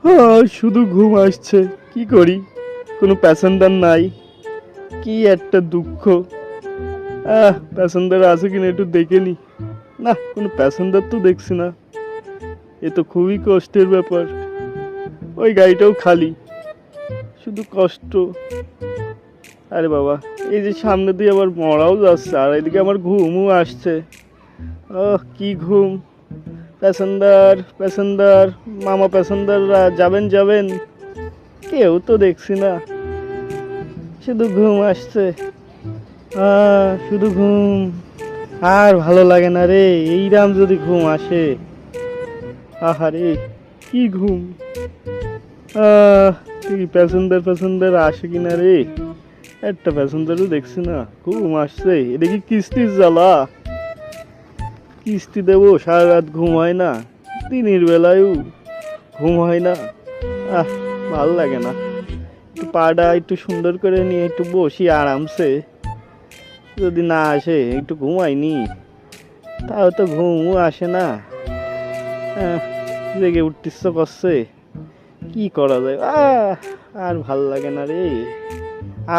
শুধু ঘুম আসছে, কি করি? কোনো প্যাসেঞ্জার নাই, কি একটা দুঃখ। প্যাসেঞ্জার আছে কিনা একটু দেখে নি। না, কোনো প্যাসেঞ্জার তো দেখছি না। এ তো খুবই কষ্টের ব্যাপার। ওই গাড়িটাও খালি, শুধু কষ্ট। আরে বাবা, এই যে সামনে দিয়ে আবার মরাও যাচ্ছে, আর এদিকে আমার ঘুমও আসছে। কি ঘুম! প্যাসেঞ্জার, প্যাসেঞ্জার, মামা প্যাসেঞ্জাররা যাবেন যাবেন, কেউ তো দেখছি না, শুধু ঘুম আসছে। শুধু ঘুম, আর ভালো লাগে না রে। এইরাম যদি ঘুম আসে, আহারে কি ঘুম! কি প্যাসেঞ্জার প্যাসেঞ্জার আসে কিনা রে, একটা প্যাসেঞ্জারও দেখছি না। ঘুম আসছে, এদিকে কিস্তির জ্বালা, কিস্তি দেবো, সারা রাত ঘুম হয় না, দিনের বেলায়ও ঘুম হয় না। আহ ভাল লাগে না। একটু পাটা একটু সুন্দর করে নিয়ে একটু বসি আরামসে, যদি না আসে একটু ঘুমাইনি, তাও তো ঘুমও আসে না। জেগে উঠতে ইচ্ছা করছে, কি করা যায়? আর ভাল লাগে না রে।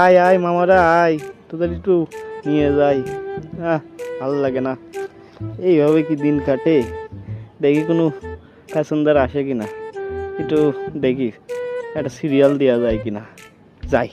আয় আয় মামারা আয়, তোদের একটু নিয়ে যাই। ভাল লাগে না। এইভাবে কি দিন কাটে? দেখি কোনো প্যাসেঞ্জার আসে কিনা, একটু দেখি, একটা সিরিয়াল দেওয়া যায় কিনা। যাই।